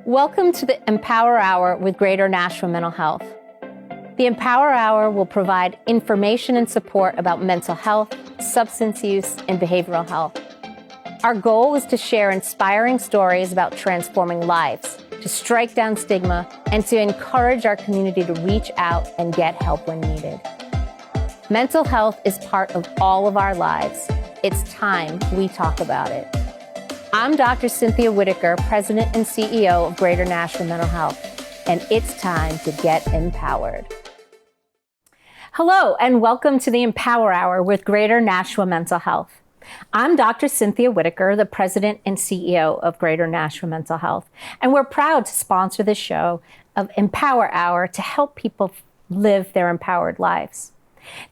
Welcome to the Empower Hour with Greater Nashua Mental Health. The Empower Hour will provide information and support about mental health, substance use, and behavioral health. Our goal is to share inspiring stories about transforming lives, to strike down stigma, and to encourage our community to reach out and get help when needed. Mental health is part of all of our lives. It's time we talk about it. I'm Dr. Cynthia Whitaker, President and CEO of Greater Nashua Mental Health, and it's time to get empowered. Hello, and welcome to the Empower Hour with Greater Nashua Mental Health. I'm Dr. Cynthia Whitaker, the President and CEO of Greater Nashua Mental Health, and we're proud to sponsor this show of Empower Hour to help people live their empowered lives.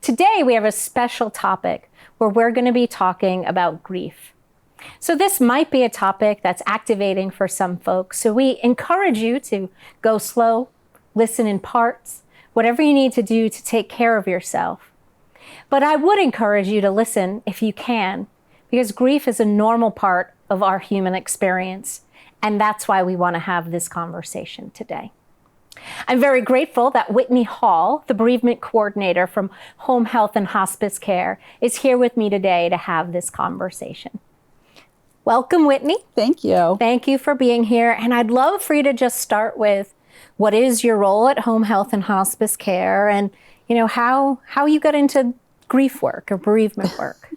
Today, we have a special topic where we're going to be talking about grief. So this might be a topic that's activating for some folks. So we encourage you to go slow, listen in parts, whatever you need to do to take care of yourself. But I would encourage you to listen if you can, because grief is a normal part of our human experience. And that's why we want to have this conversation today. I'm very grateful that Whitney Hall, the bereavement coordinator from Home Health and Hospice Care, is here with me today to have this conversation. Welcome, Whitney. Thank you. Thank you for being here. And I'd love for you to just start with what is your role at Home Health and Hospice Care, and how you got into grief work or bereavement work.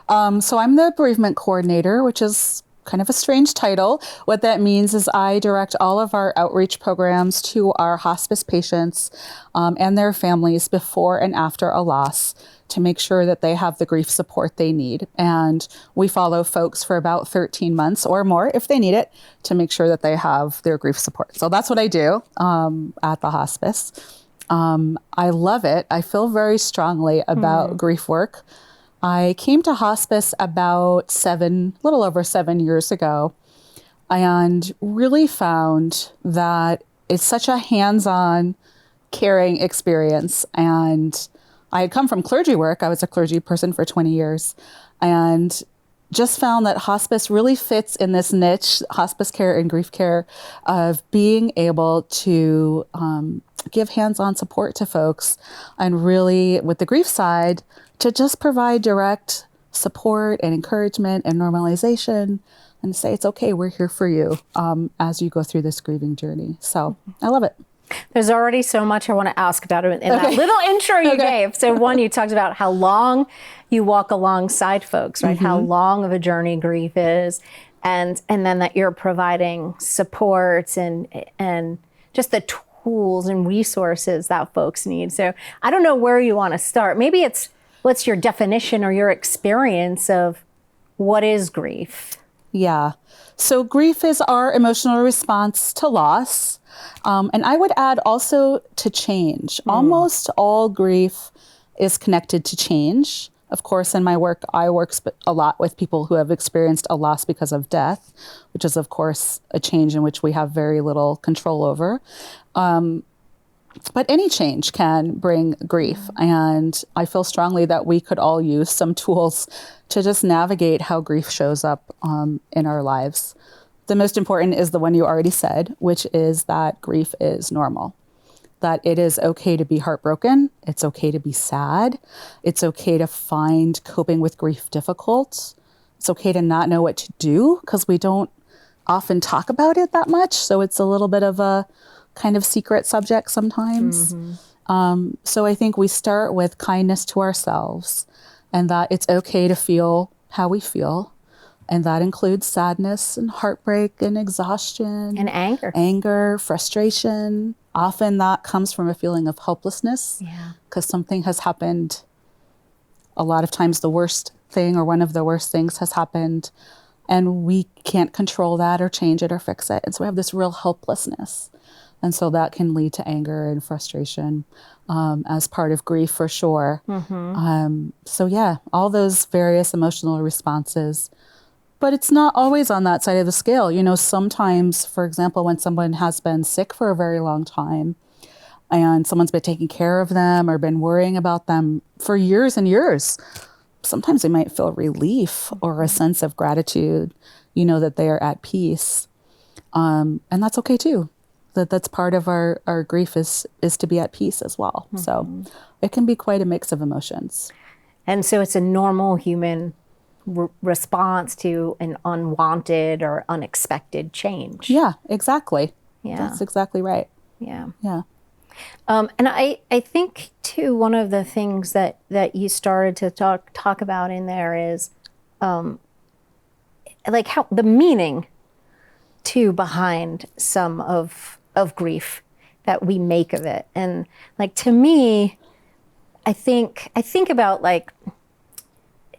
So I'm the bereavement coordinator, which is kind of a strange title. What that means is I direct all of our outreach programs to our hospice patients and their families before and after a loss, to make sure that they have the grief support they need. And we follow folks for about 13 months or more, if they need it, to make sure that they have their grief support. So that's what I do at the hospice. I love it. I feel very strongly about grief work. I came to hospice about little over 7 years ago, and really found that it's such a hands-on, caring experience. And I had come from clergy work. I was a clergy person for 20 years, and just found that hospice really fits in this niche, hospice care and grief care, of being able to give hands-on support to folks, and really, with the grief side, to just provide direct support and encouragement and normalization, and say, it's okay, we're here for you as you go through this grieving journey. So I love it. There's already so much I want to ask about it in that little intro you gave. So one, you talked about how long you walk alongside folks, right? How long of a journey grief is. And then that you're providing supports and just the tools and resources that folks need. So I don't know where you want to start. Maybe it's, what's your definition or your experience of what is grief? Yeah. So grief is our emotional response to loss. And I would add also to change. Almost all grief is connected to change. Of course, in my work, I work a lot with people who have experienced a loss because of death, which is, of course, a change in which we have very little control over. But any change can bring grief. And I feel strongly that we could all use some tools to just navigate how grief shows up in our lives. The most important is the one you already said, which is that grief is normal, that it is okay to be heartbroken. It's okay to be sad. It's okay to find coping with grief difficult. It's okay to not know what to do, because we don't often talk about it that much. So it's a little bit of a kind of secret subject sometimes. So I think we start with kindness to ourselves, and that it's okay to feel how we feel. And that includes sadness and heartbreak and exhaustion. And anger. Anger, frustration. Often that comes from a feeling of hopelessness, because something has happened. A lot of times the worst thing or one of the worst things has happened, and we can't control that or change it or fix it. And so we have this real helplessness. And so that can lead to anger and frustration as part of grief, for sure. So yeah, all those various emotional responses. But it's not always on that side of the scale. Sometimes, for example, when someone has been sick for a very long time, and someone's been taking care of them or been worrying about them for years and years, sometimes they might feel relief or a sense of gratitude, that they are at peace. And that's okay too. That's part of our grief is to be at peace as well. So it can be quite a mix of emotions. And so it's a normal human response to an unwanted or unexpected change. Yeah, exactly. Yeah. That's exactly right. Yeah. Yeah. And I think too, one of the things that you started to talk about in there is like how the meaning too behind some of grief that we make of it. And like, to me, I think about like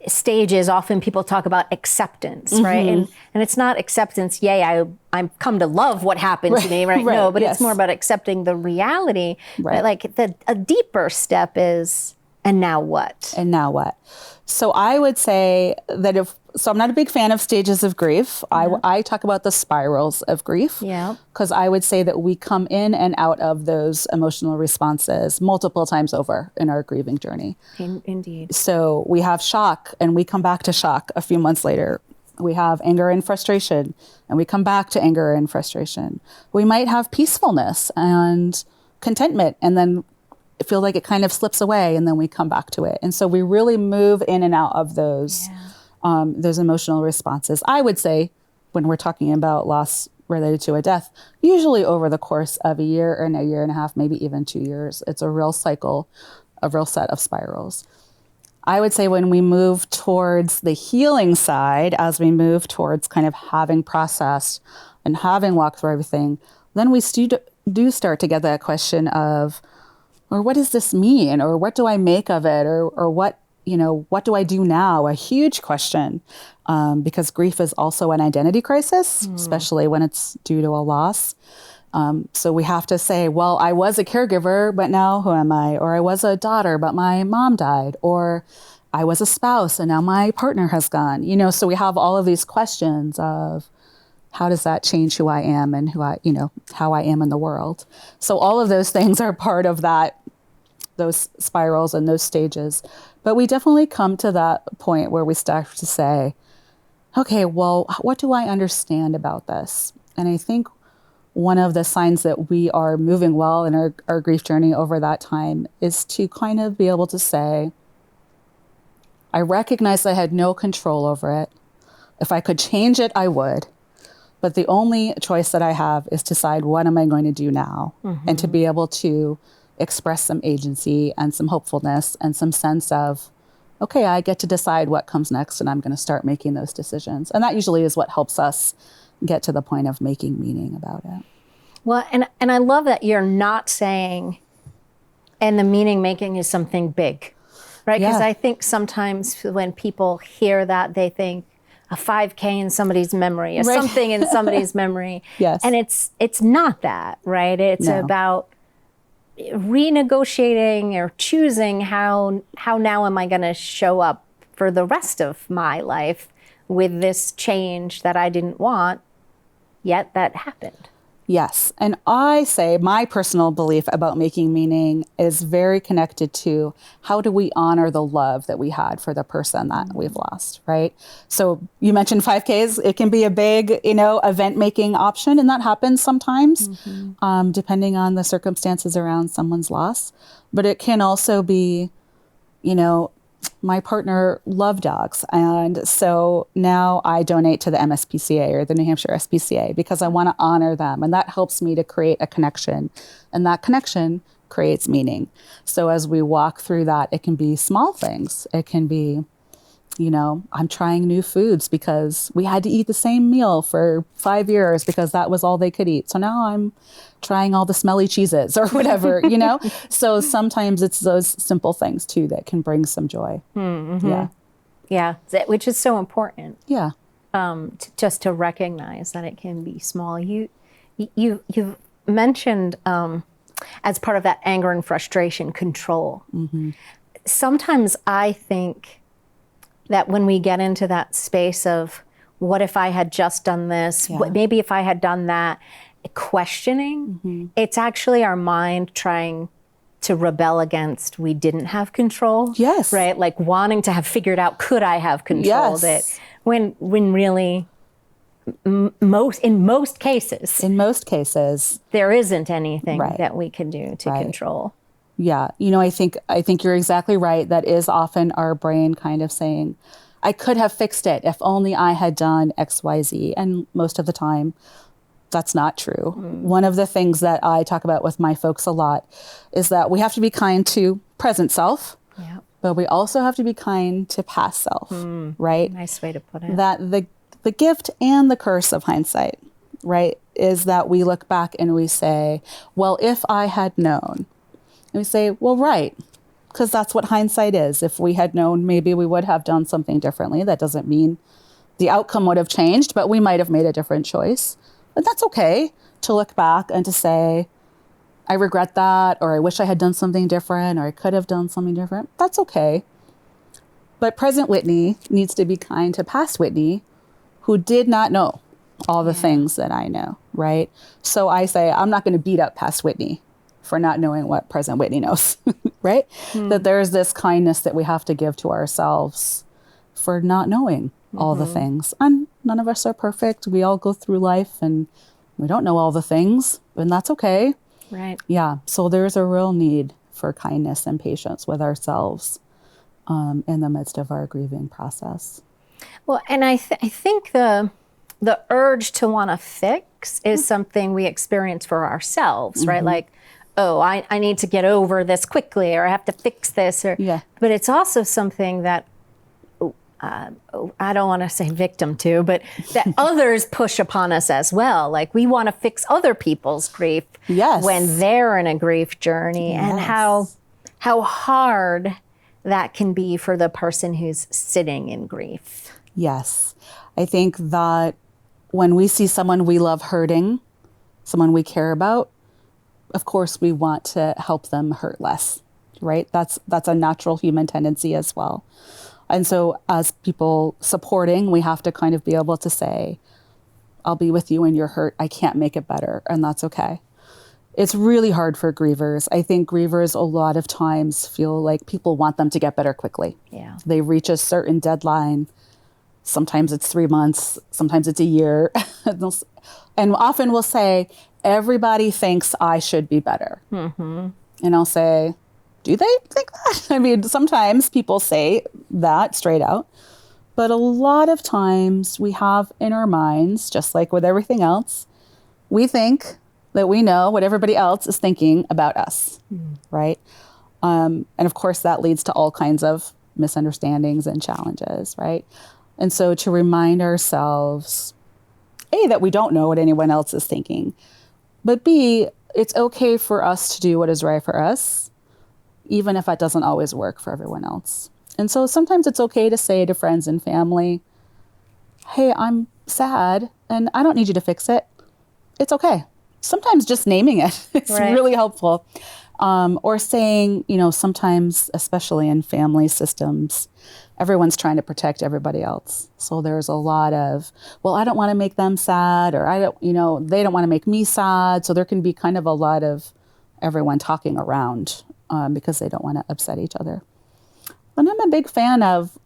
stages. Often people talk about acceptance, right? And it's not acceptance, yay, I'm come to love what happened to me, right? No, but yes. it's more about accepting the reality. Right. But like a deeper step is, and now what? And now what? So I would say that I'm not a big fan of stages of grief. I talk about the spirals of grief. Yeah. Because I would say that we come in and out of those emotional responses multiple times over in our grieving journey. Indeed. So we have shock and we come back to shock a few months later. We have anger and frustration and we come back to anger and frustration. We might have peacefulness and contentment and then feel like it kind of slips away and then we come back to it. And so we really move in and out of those emotional responses. I would say when we're talking about loss related to a death, usually over the course of a year and a year and a half, maybe even 2 years, it's a real cycle, a real set of spirals. I would say when we move towards the healing side, as we move towards kind of having processed and having walked through everything, then we do start to get that question of, or what does this mean? Or what do I make of it? Or what do I do now? A huge question, because grief is also an identity crisis, especially when it's due to a loss. So we have to say, well, I was a caregiver, but now who am I? Or I was a daughter, but my mom died. Or I was a spouse and now my partner has gone. So we have all of these questions of, how does that change who I am and how I am in the world? So all of those things are part of those spirals and those stages. But we definitely come to that point where we start to say, okay, well, what do I understand about this? And I think one of the signs that we are moving well in our grief journey over that time is to kind of be able to say, I recognize I had no control over it. If I could change it, I would. But the only choice that I have is to decide, what am I going to do now? And to be able to express some agency and some hopefulness and some sense of, okay, I get to decide what comes next and I'm going to start making those decisions. And that usually is what helps us get to the point of making meaning about it. Well, and I love that you're not saying, and the meaning making is something big, right? Because I think sometimes when people hear that, they think a 5K in somebody's memory, or something in somebody's memory. Yes. And it's not that, right? It's about renegotiating or choosing how now am I going to show up for the rest of my life with this change that I didn't want, yet that happened. Yes. And I say my personal belief about making meaning is very connected to how do we honor the love that we had for the person that we've lost, right? So you mentioned 5Ks. It can be a big, event making option. And that happens sometimes, depending on the circumstances around someone's loss. But it can also be, my partner loved dogs. And so now I donate to the MSPCA or the New Hampshire SPCA because I want to honor them. And that helps me to create a connection. And that connection creates meaning. So as we walk through that, it can be small things. It can be, I'm trying new foods because we had to eat the same meal for 5 years because that was all they could eat. So now I'm trying all the smelly cheeses or whatever, So sometimes it's those simple things too that can bring some joy. Yeah, which is so important. Yeah. Just to recognize that it can be small. You've mentioned as part of that anger and frustration, control. Sometimes I think that when we get into that space of what if I had just done this, maybe if I had done that, questioning, it's actually our mind trying to rebel against we didn't have control. Yes. Right? Like wanting to have figured out, could I have controlled it? When really in most cases, In most cases, there isn't anything Right. that we can do to Right. control. yeah, I think you're exactly right. That is often our brain kind of saying, I could have fixed it if only I had done XYZ. And most of the time, that's not true. One of the things that I talk about with my folks a lot is that we have to be kind to present self, Yeah. but we also have to be kind to past self, right? Nice way to put it. That the gift and the curse of hindsight, right, is that we look back and we say, well, if I had known. And we say, well, right, because that's what hindsight is. If we had known, maybe we would have done something differently. That doesn't mean the outcome would have changed, but we might have made a different choice. But that's okay to look back and to say, I regret that, or I wish I had done something different, or I could have done something different. That's okay. But present Whitney needs to be kind to past Whitney, who did not know all the things that I know, right? So I say, I'm not going to beat up past Whitney for not knowing what present Whitney knows, right? That there's this kindness that we have to give to ourselves for not knowing all the things. And none of us are perfect. We all go through life and we don't know all the things, and that's okay. Right. Yeah. So there's a real need for kindness and patience with ourselves in the midst of our grieving process. Well, and I think the urge to want to fix is something we experience for ourselves, right? Like, oh, I need to get over this quickly, or I have to fix this, or Yeah. But it's also something that I don't want to say victim to, but that others push upon us as well. Like, we want to fix other people's grief Yes. when they're in a grief journey, and how hard that can be for the person who's sitting in grief. Yes. I think that when we see someone we love hurting, someone we care about, of course we want to help them hurt less, right? That's a natural human tendency as well. And so as people supporting, we have to kind of be able to say, I'll be with you in your hurt. I can't make it better, and that's okay. It's really hard for grievers. I think grievers a lot of times feel like people want them to get better quickly. Yeah. They reach a certain deadline. Sometimes it's 3 months, sometimes it's a year. And often we'll say, everybody thinks I should be better. And I'll say, do they think that? I mean, sometimes people say that straight out. But a lot of times we have in our minds, just like with everything else, we think that we know what everybody else is thinking about us, right? And of course, that leads to all kinds of misunderstandings and challenges, right? And so to remind ourselves, A, that we don't know what anyone else is thinking, but B, it's okay for us to do what is right for us, even if that doesn't always work for everyone else. And so sometimes it's okay to say to friends and family, hey, I'm sad and I don't need you to fix it. It's okay. Sometimes just naming it is really helpful. Or saying, sometimes, especially in family systems, everyone's trying to protect everybody else. So there's a lot of, well, I don't want to make them sad, or they don't want to make me sad. So there can be kind of a lot of everyone talking around because they don't want to upset each other. And I'm a big fan of,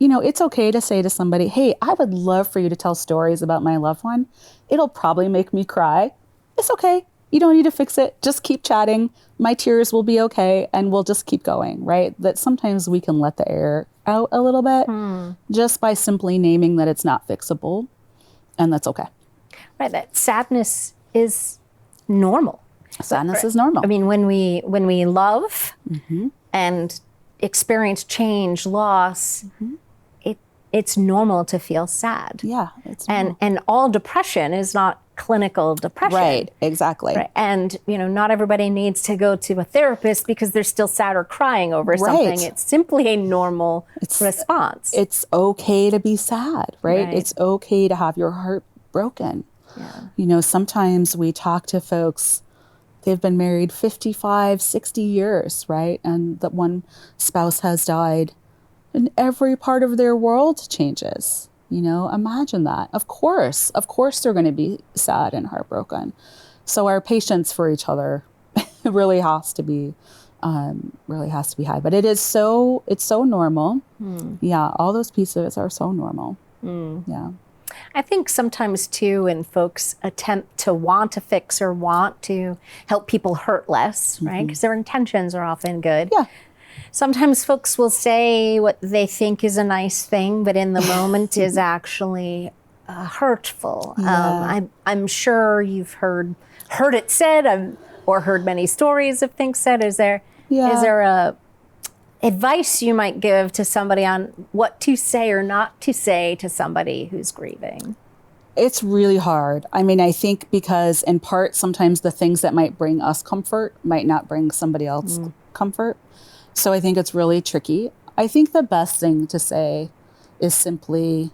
it's okay to say to somebody, hey, I would love for you to tell stories about my loved one. It'll probably make me cry. It's okay. You don't need to fix it. Just keep chatting. My tears will be okay. And we'll just keep going, right? That sometimes we can let the air out a little bit just by simply naming that it's not fixable. And that's okay. Right. That sadness is normal. Sadness is normal. I mean, when we love and experience change, loss, it's normal to feel sad. Yeah. It's normal. And all depression is not clinical depression. Right, exactly. Right. And, not everybody needs to go to a therapist because they're still sad or crying over something. It's simply a normal response. It's okay to be sad, right? It's okay to have your heart broken. Yeah. Sometimes we talk to folks, they've been married 55, 60 years, right? And that one spouse has died, and every part of their world changes. Imagine that. Of course they're going to be sad and heartbroken. So our patience for each other really has to be high. But it's so normal. Yeah, all those pieces are so normal. Yeah. I think sometimes too, when folks attempt to want to fix or want to help people hurt less, right? Because their intentions are often good. Yeah. Sometimes folks will say what they think is a nice thing, but in the moment is actually hurtful. Yeah. I'm sure you've heard it said, or heard many stories of things said. Is there a advice you might give to somebody on what to say or not to say to somebody who's grieving? It's really hard. I mean, I think because in part, sometimes the things that might bring us comfort might not bring somebody else comfort. So I think it's really tricky. I think the best thing to say is simply,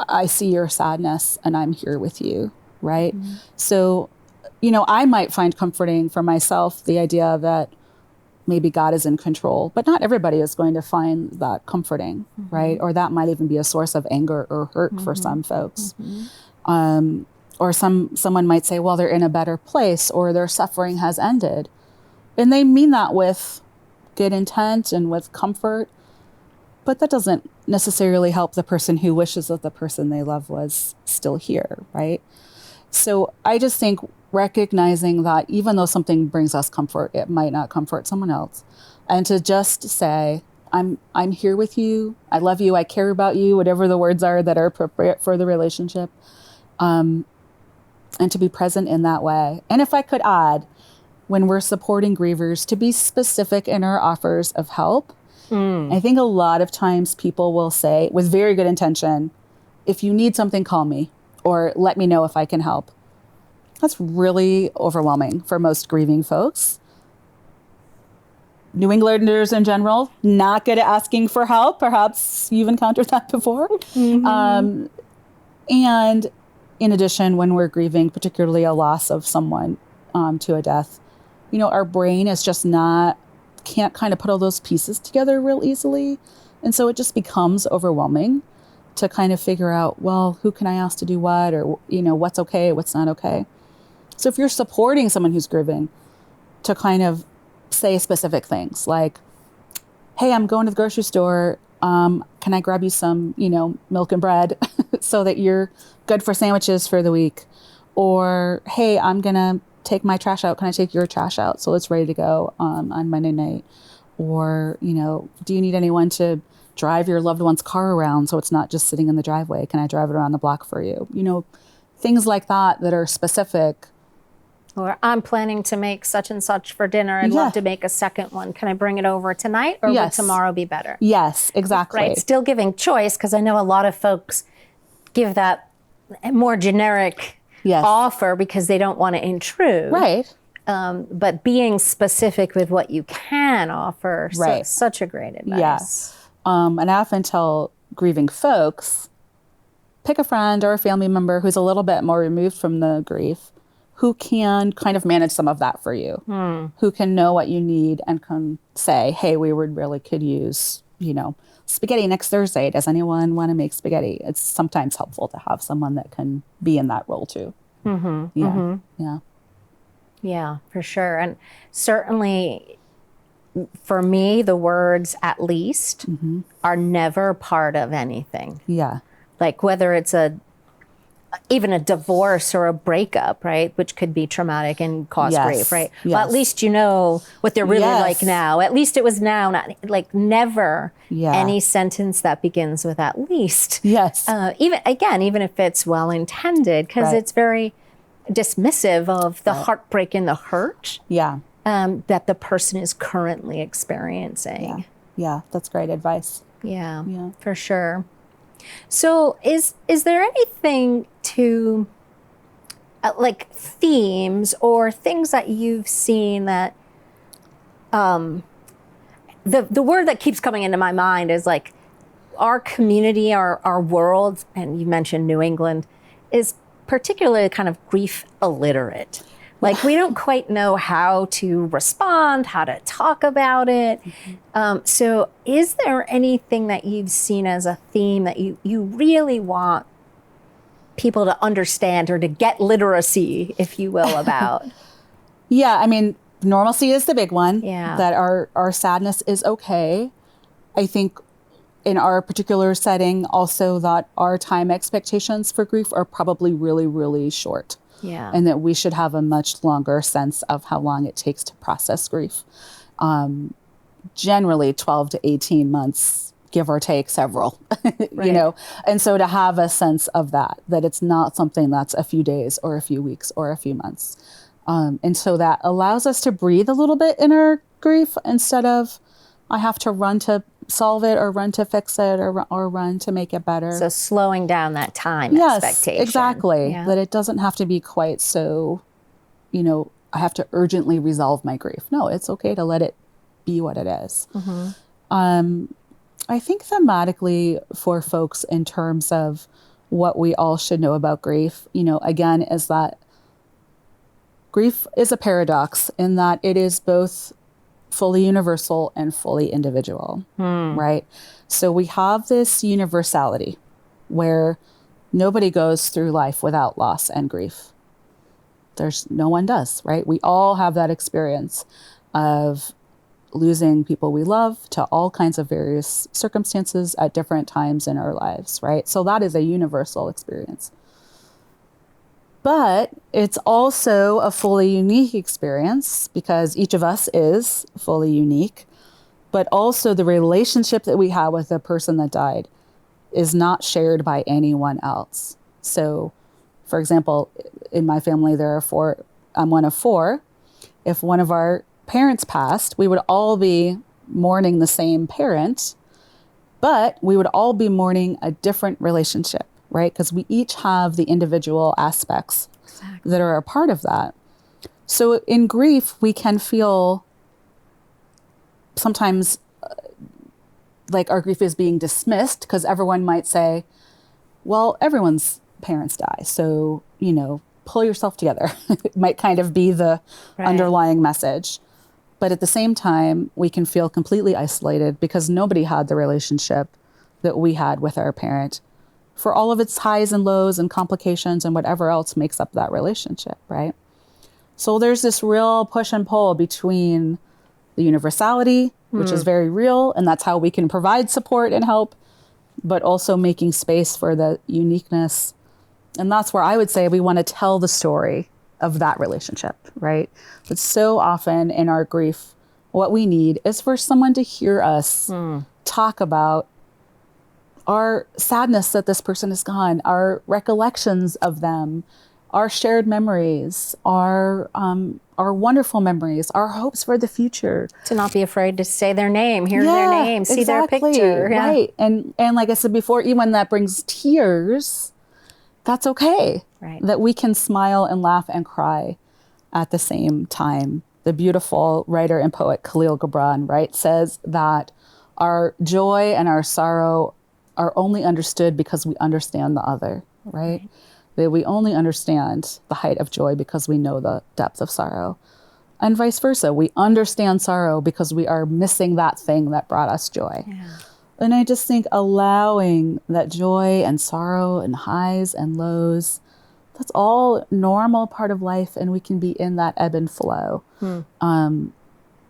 I see your sadness and I'm here with you, right? So, I might find comforting for myself the idea that maybe God is in control, but not everybody is going to find that comforting, right? Or that might even be a source of anger or hurt for some folks. Or someone might say, well, they're in a better place or their suffering has ended. And they mean that with good intent and with comfort, but that doesn't necessarily help the person who wishes that the person they love was still here, right? So I just think recognizing that even though something brings us comfort, it might not comfort someone else. And to just say, I'm here with you. I love you. I care about you, whatever the words are that are appropriate for the relationship. And to be present in that way. And if I could add, when we're supporting grievers, to be specific in our offers of help. I think a lot of times people will say, with very good intention, if you need something, call me, or let me know if I can help. That's really overwhelming for most grieving folks. New Englanders in general, not good at asking for help. Perhaps you've encountered that before. And in addition, when we're grieving, particularly a loss of someone to a death, our brain is just can't kind of put all those pieces together real easily. And so it just becomes overwhelming to kind of figure out, well, who can I ask to do what, or, what's okay, what's not okay. So if you're supporting someone who's grieving, to kind of say specific things like, hey, I'm going to the grocery store. Can I grab you some, milk and bread so that you're good for sandwiches for the week? Or, hey, I'm going to take my trash out. Can I take your trash out so it's ready to go on Monday night? Or, do you need anyone to drive your loved one's car around so it's not just sitting in the driveway? Can I drive it around the block for you? Things like that are specific. Or I'm planning to make such and such for dinner. I'd love to make a second one. Can I bring it over tonight or would tomorrow be better? Yes, exactly. Right. Still giving choice, because I know a lot of folks give that more generic offer because they don't want to intrude. Right. But being specific with what you can offer, such a great advice. Yes. And I often tell grieving folks, pick a friend or a family member who's a little bit more removed from the grief, who can kind of manage some of that for you, who can know what you need and can say, hey, we could use, spaghetti next Thursday. Does anyone want to make spaghetti? It's sometimes helpful to have someone that can be in that role too. Yeah, for sure. And certainly for me, the words "at least" are never part of anything. Yeah. Like whether it's even a divorce or a breakup, right? Which could be traumatic and cause grief, right? Yes. Well, at least you know what they're really like now. At least it was now, not like never any sentence that begins with "at least." Yes. Even if it's well intended, because it's very dismissive of the heartbreak and the hurt that the person is currently experiencing. Yeah, that's great advice. Yeah, for sure. So is there anything to like themes or things that you've seen that the word that keeps coming into my mind is like our community, our world, and you mentioned New England, is particularly kind of grief illiterate. Like we don't quite know how to respond, how to talk about it. So is there anything that you've seen as a theme that you really want people to understand or to get literacy, if you will, about? Yeah, I mean, normalcy is the big one. Yeah. That our sadness is okay. I think in our particular setting, also that our time expectations for grief are probably really, really short. Yeah. And that we should have a much longer sense of how long it takes to process grief. Generally 12 to 18 months, give or take several, Right. you know? And so to have a sense of that it's not something that's a few days or a few weeks or a few months. And so that allows us to breathe a little bit in our grief instead of, I have to run to solve it or run to fix it or run to make it better. So slowing down that time Yes, expectation. exactly. Yeah. That it doesn't have to be quite so, you know, I have to urgently resolve my grief. No, it's okay to let it be what it is. I think thematically for folks in terms of what we all should know about grief, you know, again, is that grief is a paradox in that it is both fully universal and fully individual, right? So we have this universality where nobody goes through life without loss and grief. No one does, right? We all have that experience of losing people we love to all kinds of various circumstances at different times in our lives, right? So that is a universal experience. But it's also a fully unique experience because each of us is fully unique, but also the relationship that we have with the person that died is not shared by anyone else. So, for example, in my family, there are four, I'm one of four. If one of our parents passed, we would all be mourning the same parent, but we would all be mourning a different relationship, right? Because we each have the individual aspects that are a part of that. So in grief, we can feel sometimes like our grief is being dismissed because everyone might say, well, everyone's parents die. So, you know, pull yourself together. It might kind of be the underlying message. But at the same time, we can feel completely isolated because nobody had the relationship that we had with our parent for all of its highs and lows and complications and whatever else makes up that relationship, right? So there's this real push and pull between the universality, which is very real, and that's how we can provide support and help, but also making space for the uniqueness. And that's where I would say we want to tell the story of that relationship, right? But so often in our grief, what we need is for someone to hear us talk about our sadness that this person is gone, our recollections of them, our shared memories, our wonderful memories, our hopes for the future. To not be afraid to say their name, hear their name, see their picture. Yeah. Right. And like I said before, even when that brings tears, that's okay. Right. That we can smile and laugh and cry at the same time. The beautiful writer and poet Khalil Gibran, right, says that our joy and our sorrow are only understood because we understand the other, right? That we only understand the height of joy because we know the depth of sorrow. And vice versa. We understand sorrow because we are missing that thing that brought us joy. Yeah. And I just think allowing that joy and sorrow and highs and lows, that's all normal part of life, and we can be in that ebb and flow. And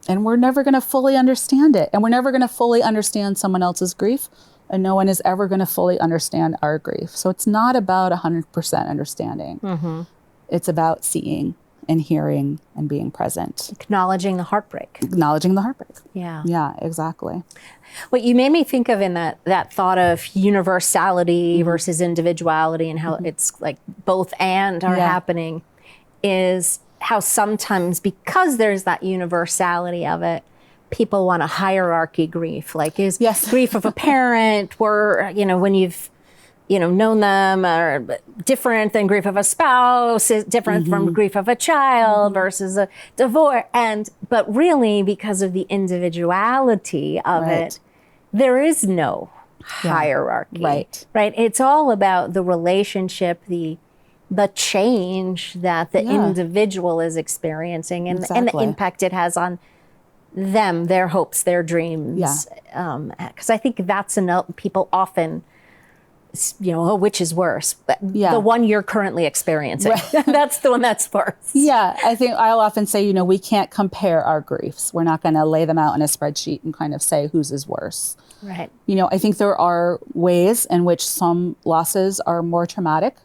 we're never going to fully understand it. And we're never going to fully understand someone else's grief. And no one is ever going to fully understand our grief. So it's not about 100% understanding. It's about seeing and hearing and being present. Acknowledging the heartbreak. Acknowledging the heartbreak. Yeah. Yeah, exactly. What you made me think of in that thought of universality versus individuality and how it's like both and are happening is how sometimes because there's that universality of it, people want a hierarchy grief, like is grief of a parent or, you know, when you've, you know, known them are different than grief of a spouse, is different from grief of a child versus a divorce. But really because of the individuality of it, there is no hierarchy, right? It's all about the relationship, the change that the individual is experiencing and the impact it has on them, their hopes, their dreams. Because I think that's enough. People often which is worse? But Yeah. the one you're currently experiencing. Right. That's the one that's worse. Yeah. I think I'll often say, we can't compare our griefs. We're not going to lay them out in a spreadsheet and kind of say whose is worse. Right. I think there are ways in which some losses are more traumatic,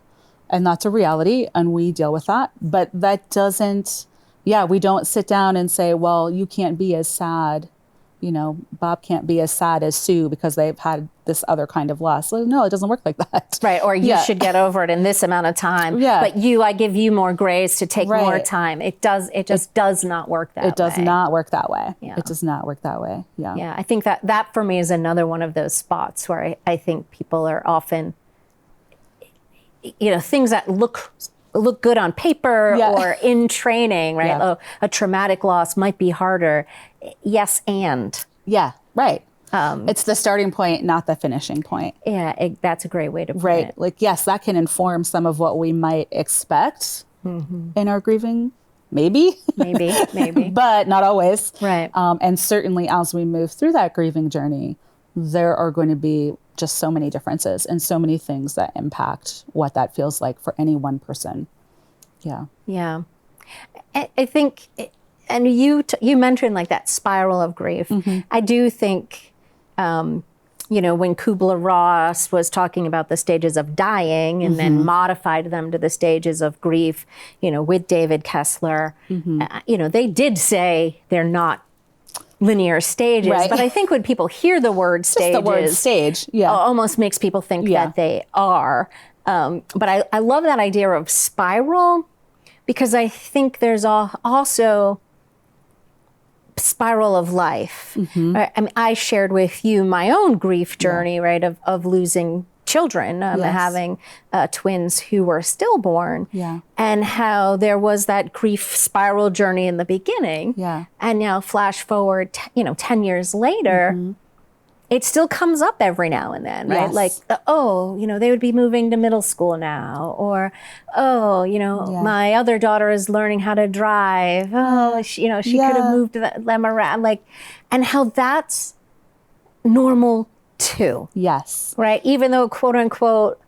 and that's a reality, and we deal with that. But that doesn't, we don't sit down and say, well, you can't be as sad. Bob can't be as sad as Sue because they've had this other kind of loss. No, it doesn't work like that. Right. Or you should get over it in this amount of time. Yeah. But I give you more grace to take more time. It just does not work that way. It does not work that way. Yeah. It does not work that way. Yeah. Yeah. I think that for me is another one of those spots where I think people are often, things that look good on paper or in training, right? Yeah. Oh, a traumatic loss might be harder. Yes, and. Yeah, right. It's the starting point, not the finishing point. Yeah, that's a great way to put right. it. Like, yes, that can inform some of what we might expect in our grieving. Maybe. But not always. Right. And certainly as we move through that grieving journey, there are going to be just so many differences and so many things that impact what that feels like for any one person. Yeah. Yeah. I think, and you mentioned like that spiral of grief. I do think, when Kubler-Ross was talking about the stages of dying and then modified them to the stages of grief, with David Kessler, they did say they're not linear stages, right. But I think when people hear the word stages, just the word stage, almost makes people think that they are. But I love that idea of spiral, because I think there's also spiral of life. Right? I mean, I shared with you my own grief journey, right, of losing children, having twins who were stillborn, and how there was that grief spiral journey in the beginning, and now flash forward, 10 years later, it still comes up every now and then, right? Like, they would be moving to middle school now, or, my other daughter is learning how to drive. She could have moved them around, and how that's normal too. Yes. Right? Even though, quote unquote,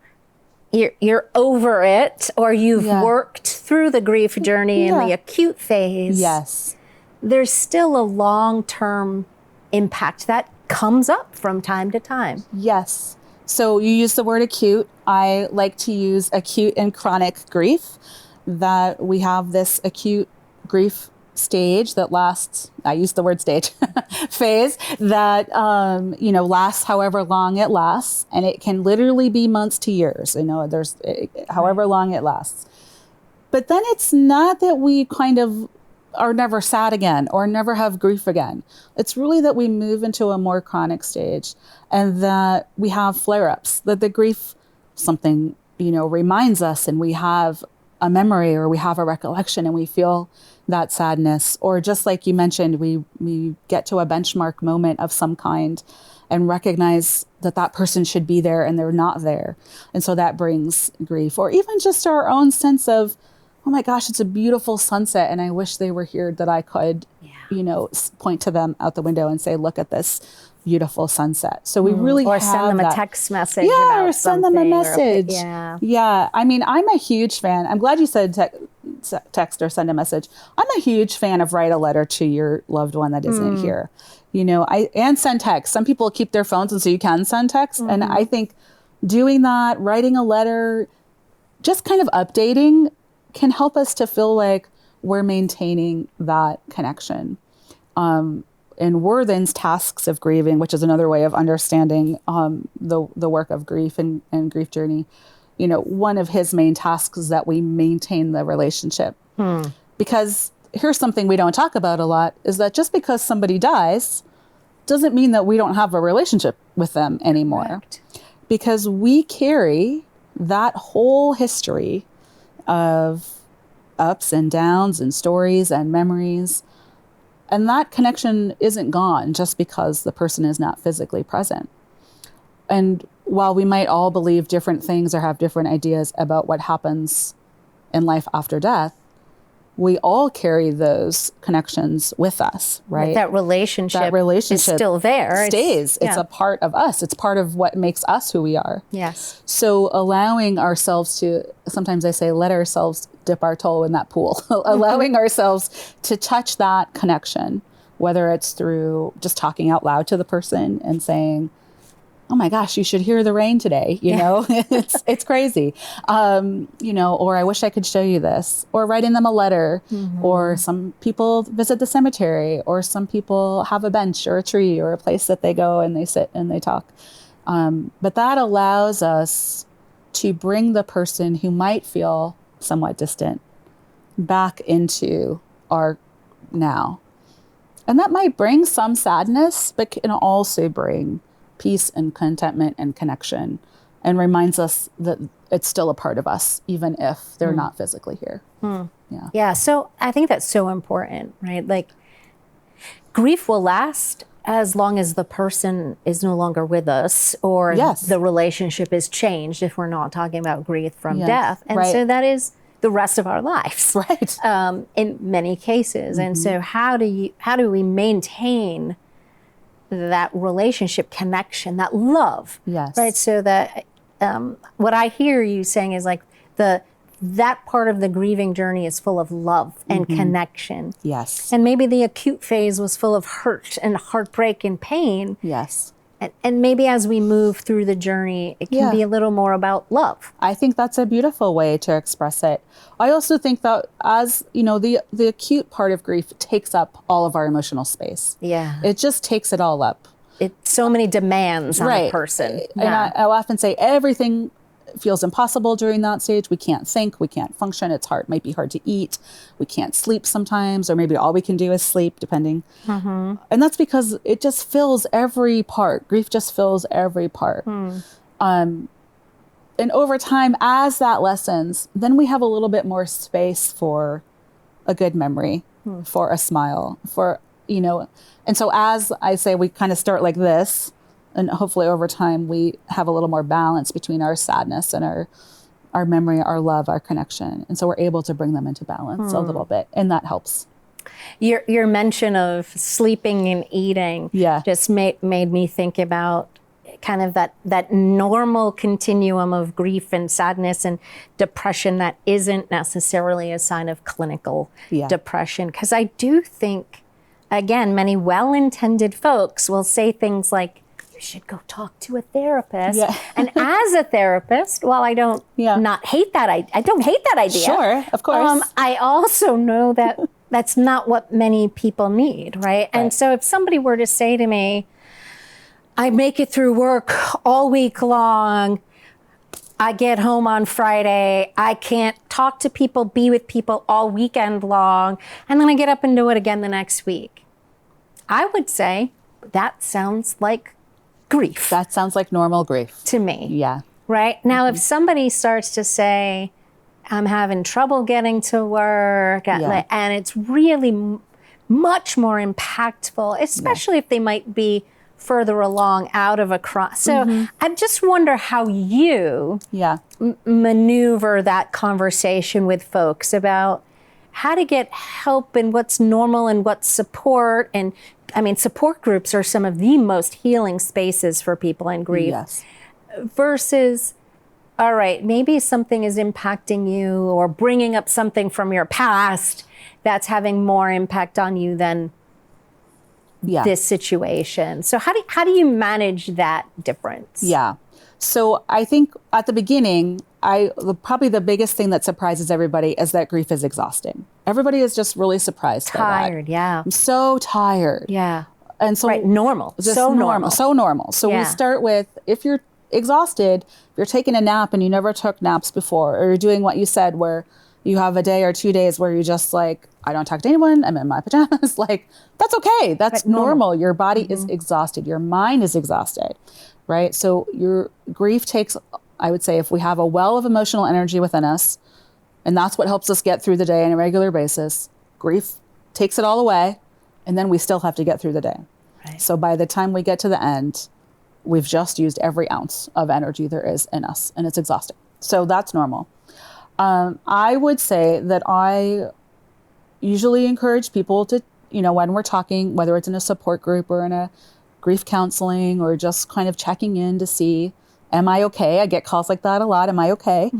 you're over it, or you've worked through the grief journey in the acute phase. Yes. There's still a long-term impact that comes up from time to time. Yes. So you use the word acute. I like to use acute and chronic grief, that we have this acute grief stage that lasts, I use the word stage, phase that, lasts however long it lasts. And it can literally be months to years, however long it lasts. But then it's not that we kind of are never sad again or never have grief again. It's really that we move into a more chronic stage, and that we have flare-ups, that the grief, something, reminds us, and we have a memory or we have a recollection and we feel that sadness. Or just like you mentioned, we get to a benchmark moment of some kind and recognize that person should be there and they're not there. And so that brings grief. Or even just our own sense of, oh my gosh, it's a beautiful sunset and I wish they were here, that I could, point to them out the window and say, look at this beautiful sunset. So we really or have send them that. a text message. About or send them a message. Yeah. I mean, I'm a huge fan. I'm glad you said text or send a message. I'm a huge fan of write a letter to your loved one that isn't here. And send text. Some people keep their phones, and so you can send text. And I think doing that, writing a letter, just kind of updating, can help us to feel like we're maintaining that connection. In Worthen's Tasks of Grieving, which is another way of understanding the work of grief and grief journey, one of his main tasks is that we maintain the relationship. Because here's something we don't talk about a lot, is that just because somebody dies doesn't mean that we don't have a relationship with them anymore. Correct. Because we carry that whole history of ups and downs and stories and memories. And that connection isn't gone just because the person is not physically present. And while we might all believe different things or have different ideas about what happens in life after death, we all carry those connections with us, right? That relationship is still there. Stays. It's a part of us. It's part of what makes us who we are. Yes. So allowing ourselves to, sometimes I say, let ourselves dip our toe in that pool, allowing ourselves to touch that connection, whether it's through just talking out loud to the person and saying, oh my gosh, you should hear the rain today. You know, it's crazy. You know, or I wish I could show you this, or writing them a letter, or some people visit the cemetery, or some people have a bench or a tree or a place that they go and they sit and they talk. But that allows us to bring the person who might feel somewhat distant back into our now. And that might bring some sadness, but can also bring peace and contentment and connection, and reminds us that it's still a part of us, even if they're not physically here. Yeah. So I think that's so important, right? Like, grief will last as long as the person is no longer with us, or the relationship is changed, if we're not talking about grief from death. And so that is the rest of our lives, in many cases. And so how do we maintain that relationship connection, that love, right? So that what I hear you saying is like that part of the grieving journey is full of love and connection. Yes. And maybe the acute phase was full of hurt and heartbreak and pain. Yes. And maybe as we move through the journey, it can be a little more about love. I think that's a beautiful way to express it. I also think that, as you know, the acute part of grief takes up all of our emotional space. Yeah. It just takes it all up. It's so many demands on a person. And I'll often say everything feels impossible during that stage. We can't think, we can't function. It's hard. It might be hard to eat. We can't sleep sometimes, or maybe all we can do is sleep, depending. And that's because it just fills every part. Grief just fills every part. And over time, as that lessens, then we have a little bit more space for a good memory, for a smile, for, you know. And so as I say, we kind of start like this, and hopefully over time, we have a little more balance between our sadness and our memory, our love, our connection. And so we're able to bring them into balance a little bit. And that helps. Your mention of sleeping and eating just made me think about kind of that normal continuum of grief and sadness and depression that isn't necessarily a sign of clinical depression. Because I do think, again, many well-intended folks will say things like, you should go talk to a therapist. And as a therapist, while I don't not hate that, I don't hate that idea. Sure, of course. I also know that that's not what many people need, right? And so if somebody were to say to me, I make it through work all week long, I get home on Friday, I can't talk to people, be with people all weekend long, and then I get up and do it again the next week, I would say that sounds like grief. That sounds like normal grief. To me. Yeah. Right? Now, if somebody starts to say, I'm having trouble getting to work, and it's really much more impactful, especially if they might be further along out of a cross. So I just wonder how you maneuver that conversation with folks about how to get help and what's normal and what's support. And I mean, support groups are some of the most healing spaces for people in grief. Versus, all right, maybe something is impacting you or bringing up something from your past that's having more impact on you than this situation. So how do you manage that difference? So I think at the beginning, probably the biggest thing that surprises everybody is that grief is exhausting. Everybody is just really surprised by that. Tired, I'm so tired. And so normal. So normal. So we start with, if you're exhausted, if you're taking a nap and you never took naps before, or you're doing what you said where you have a day or 2 days where you just like, I don't talk to anyone, I'm in my pajamas, like, that's okay. That's normal. Your body is exhausted. Your mind is exhausted, right? So your grief takes, I would say, if we have a well of emotional energy within us, and that's what helps us get through the day on a regular basis, grief takes it all away, and then we still have to get through the day. So by the time we get to the end, we've just used every ounce of energy there is in us, and it's exhausting. So that's normal. I would say that I usually encourage people to, when we're talking, whether it's in a support group or in a grief counseling or just kind of checking in to see, am I okay? I get calls like that a lot. Am I okay?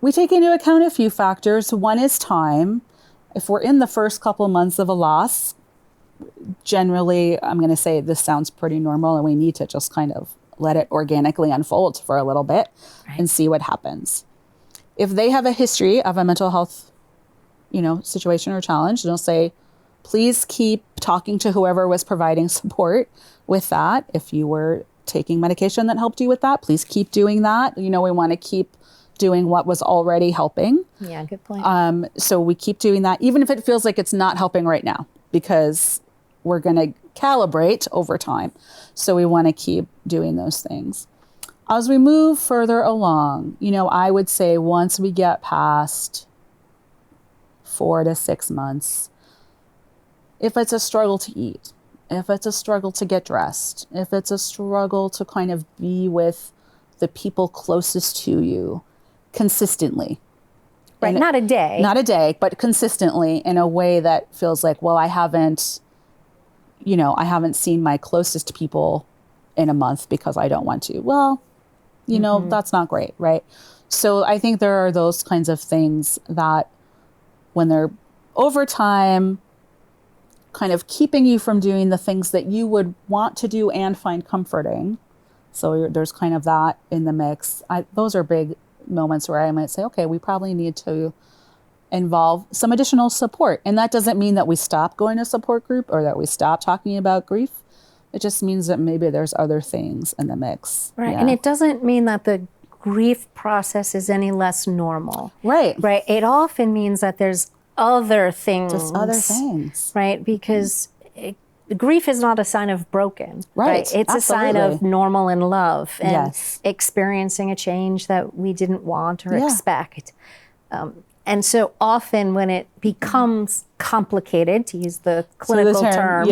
We take into account a few factors. One is time. If we're in the first couple months of a loss, generally, I'm going to say this sounds pretty normal and we need to just kind of let it organically unfold for a little bit and see what happens. If they have a history of a mental health, situation or challenge, they'll say, please keep talking to whoever was providing support with that. If you were taking medication that helped you with that, please keep doing that. We want to keep doing what was already helping. Yeah, good point. So we keep doing that, even if it feels like it's not helping right now, because we're going to calibrate over time. So we want to keep doing those things. As we move further along, I would say once we get past 4 to 6 months, if it's a struggle to eat, if it's a struggle to get dressed, if it's a struggle to kind of be with the people closest to you consistently. Right, not a day, but consistently in a way that feels like, well, I haven't seen my closest people in a month because I don't want to. Well, that's not great, right? So I think there are those kinds of things that when they're over time, kind of keeping you from doing the things that you would want to do and find comforting. So there's kind of that in the mix. Those are big moments where I might say, okay, we probably need to involve some additional support. And that doesn't mean that we stop going to support group or that we stop talking about grief. It just means that maybe there's other things in the mix. Right. Yeah. And it doesn't mean that the grief process is any less normal. Right. Right. It often means that there's other things. Just other things. Right. Because grief is not a sign of broken. Right. It's Absolutely. a sign of normal and love and Yes. experiencing a change that we didn't want or expect. And so often when it becomes complicated, to use the clinical term,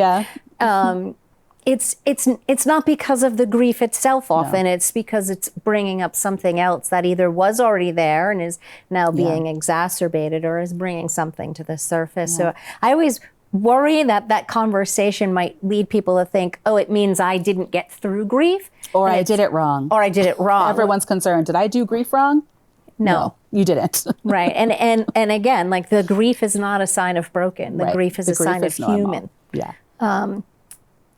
it's not because of the grief itself often. No. It's because it's bringing up something else that either was already there and is now being exacerbated or is bringing something to the surface. So I always worry that conversation might lead people to think, oh, it means I didn't get through grief. Or I did it wrong. Everyone's concerned. Did I do grief wrong? No, you didn't. Right. And again, like the grief is not a sign of broken. The grief is a sign of human. Yeah.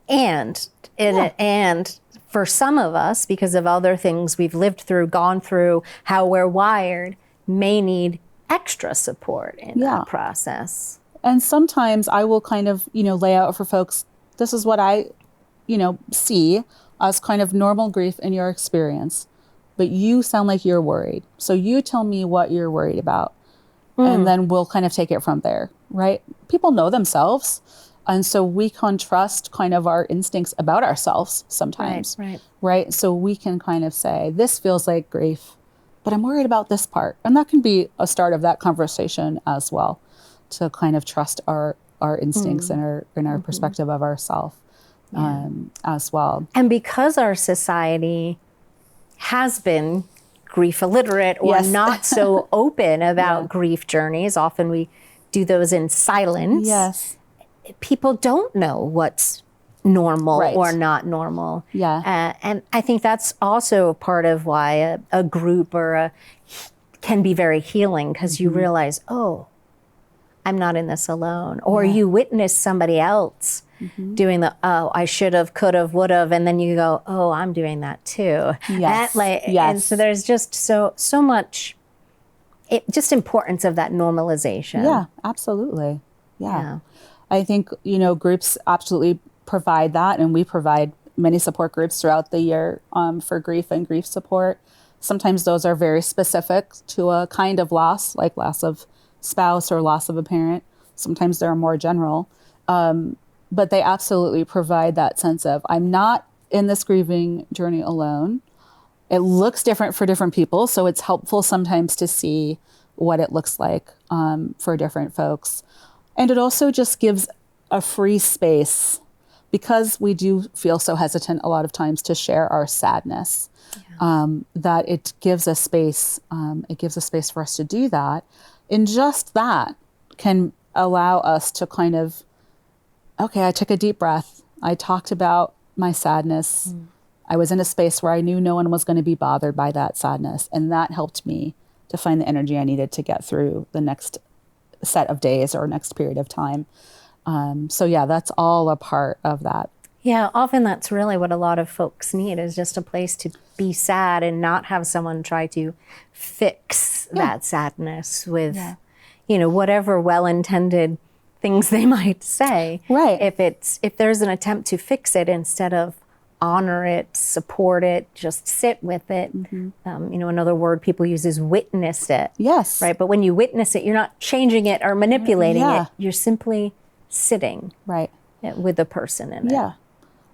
And for some of us, because of other things we've lived through, gone through, how we're wired, may need extra support in that process. And sometimes I will kind of, lay out for folks, this is what I, see as kind of normal grief in your experience. But you sound like you're worried. So you tell me what you're worried about. And then we'll kind of take it from there, right? People know themselves. And so we can trust kind of our instincts about ourselves sometimes. Right. So we can kind of say, this feels like grief, but I'm worried about this part. And that can be a start of that conversation as well, to kind of trust our instincts and our perspective of ourselves as well. And because our society has been grief illiterate or not so open about grief journeys, often we do those in silence. Yes. People don't know what's normal or not normal. Yeah. And I think that's also part of why a group can be very healing, because you realize, oh, I'm not in this alone. Or you witness somebody else doing I should have, could have, would have, and then you go, oh, I'm doing that too. Yes. And so there's just so much, just importance of that normalization. Yeah, absolutely. Yeah. I think, groups absolutely provide that, and we provide many support groups throughout the year for grief and grief support. Sometimes those are very specific to a kind of loss, like loss of spouse or loss of a parent. Sometimes they're more general. But they absolutely provide that sense of, I'm not in this grieving journey alone. It looks different for different people, so it's helpful sometimes to see what it looks like for different folks. And it also just gives a free space, because we do feel so hesitant a lot of times to share our sadness, that it gives a space. It gives a space for us to do that. In just that, can allow us to kind of, okay, I took a deep breath. I talked about my sadness. I was in a space where I knew no one was going to be bothered by that sadness. And that helped me to find the energy I needed to get through the next set of days or next period of time. So yeah, that's all a part of that. Yeah, often that's really what a lot of folks need, is just a place to be sad and not have someone try to fix that sadness with, whatever well-intended things they might say. Right. If there's an attempt to fix it instead of honor it, support it, just sit with it. Another word people use is witness it. Yes. Right. But when you witness it, you're not changing it or manipulating it. You're simply sitting with the person in it. Yeah.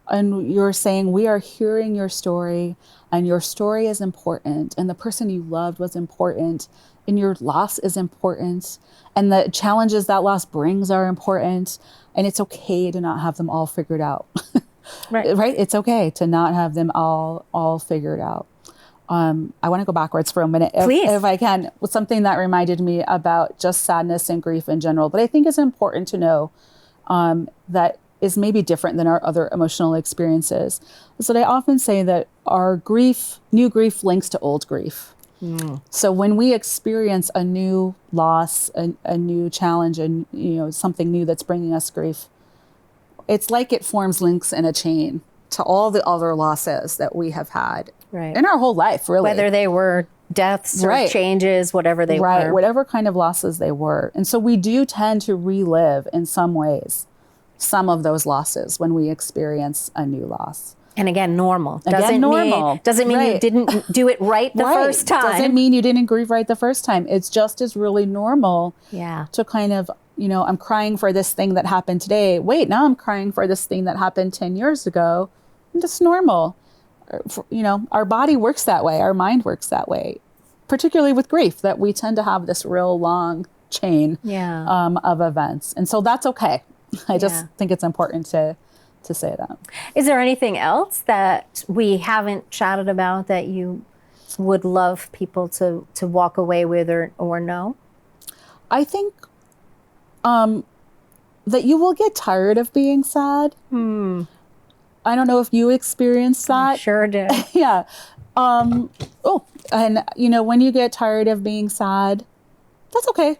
And you're saying, we are hearing your story, and your story is important, and the person you loved was important, and your loss is important, and the challenges that loss brings are important, and it's okay to not have them all figured out. Right? It's okay to not have them all figured out. I want to go backwards for a minute, if I can, with something that reminded me about just sadness and grief in general, but I think is important to know, that is maybe different than our other emotional experiences. So I often say that our new grief links to old grief. So when we experience a new loss, a new challenge, and something new that's bringing us grief, it's like it forms links in a chain to all the other losses that we have had in our whole life, really. Whether they were deaths or changes, whatever they were. Whatever kind of losses they were. And so we do tend to relive, in some ways, some of those losses when we experience a new loss. And again, normal. Doesn't mean you didn't do it right the first time. Doesn't mean you didn't grieve right the first time. It's just as really normal to kind of, I'm crying for this thing that happened today. Wait, now I'm crying for this thing that happened 10 years ago. And it's normal. Our body works that way. Our mind works that way, particularly with grief, that we tend to have this real long chain of events. And so that's okay. I just think it's important to say that. Is there anything else that we haven't chatted about that you would love people to walk away with or know? I think that you will get tired of being sad. I don't know if you experienced that. I sure did. Yeah. And when you get tired of being sad, that's okay.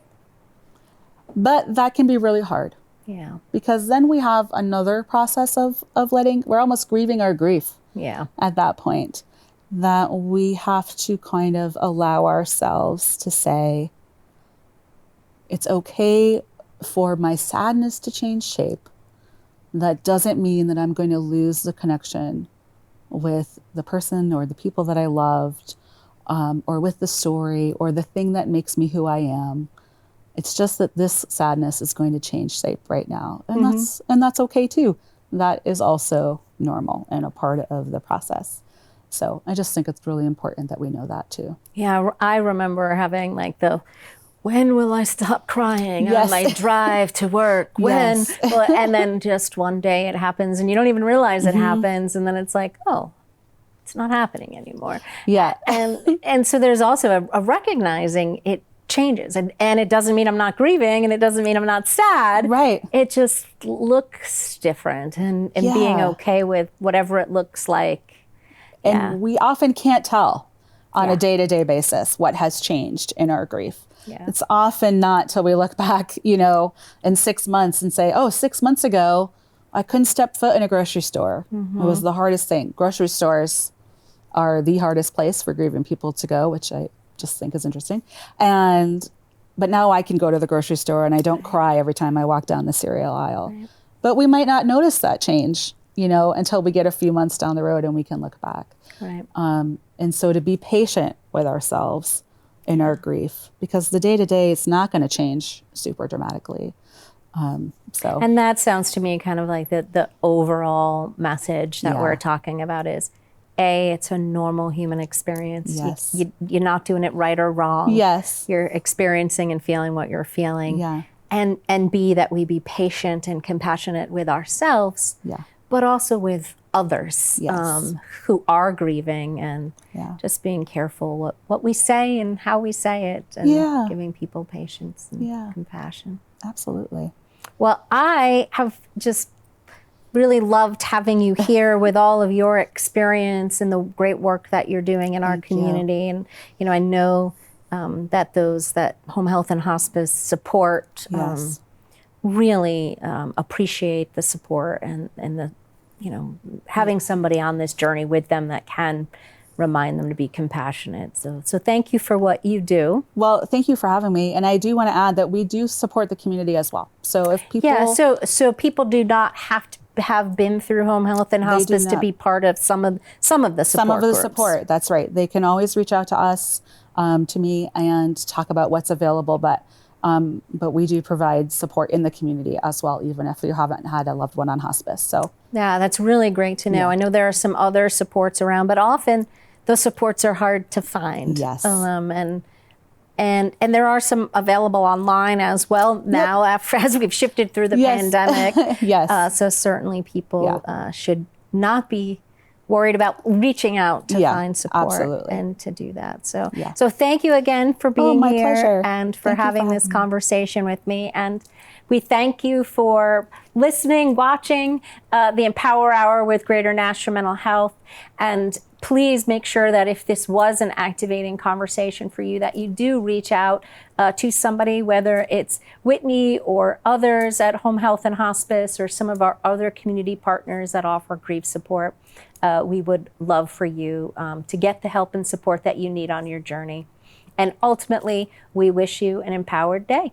But that can be really hard. Yeah. Because then we have another process of we're almost grieving our grief. Yeah. At that point, that we have to kind of allow ourselves to say, it's okay for my sadness to change shape. That doesn't mean that I'm going to lose the connection with the person or the people that I loved, or with the story or the thing that makes me who I am. It's just that this sadness is going to change shape right now. And that's okay too. That is also normal and a part of the process. So I just think it's really important that we know that too. Yeah, I remember having when will I stop crying on my drive to work? When? And then just one day it happens and you don't even realize it happens. And then it's like, oh, it's not happening anymore. Yeah. And so there's also a recognizing it changes. And it doesn't mean I'm not grieving and it doesn't mean I'm not sad. Right. It just looks different and being okay with whatever it looks like. And we often can't tell on a day-to-day basis what has changed in our grief. Yeah. It's often not till we look back, in 6 months and say, 6 months ago, I couldn't step foot in a grocery store. It was the hardest thing. Grocery stores are the hardest place for grieving people to go, which I just think is interesting. But now I can go to the grocery store and I don't cry every time I walk down the cereal aisle. Right. But we might not notice that change, until we get a few months down the road and we can look back. Right. And so to be patient with ourselves in our grief, because the day-to-day is not going to change super dramatically. And that sounds to me kind of like the overall message that we're talking about is, it's a normal human experience. Yes. You're not doing it right or wrong. Yes. You're experiencing and feeling what you're feeling. Yeah. And B, that we be patient and compassionate with ourselves, but also with others who are grieving, and just being careful what we say and how we say it, and giving people patience and compassion. Absolutely. Well, I have just really loved having you here with all of your experience and the great work that you're doing in our community. And, I know that those that home health and hospice support Yes. really appreciate the support and the, having somebody on this journey with them that can remind them to be compassionate. So thank you for what you do. Well, thank you for having me. And I do want to add that we do support the community as well. So if people... Yeah, so people do not have to have been through home health and hospice to be part of some of the support Some of the groups. support, that's right. They can always reach out to us, to me, and talk about what's available. But we do provide support in the community as well, even if you haven't had a loved one on hospice. So yeah, that's really great to know. Yeah. I know there are some other supports around, but often those supports are hard to find. Yes. And there are some available online as well now, as we've shifted through the pandemic. Yes. So certainly people should not be worried about reaching out to find support absolutely. and to do that. So thank you again for being my here pleasure. and for Thank you having for this having me. conversation with me. And we thank you for listening, watching the Empower Hour with Greater Nashua Mental Health. And please make sure that if this was an activating conversation for you, that you do reach out to somebody, whether it's Whitney or others at Home Health and Hospice or some of our other community partners that offer grief support. We would love for you to get the help and support that you need on your journey. And ultimately, we wish you an empowered day.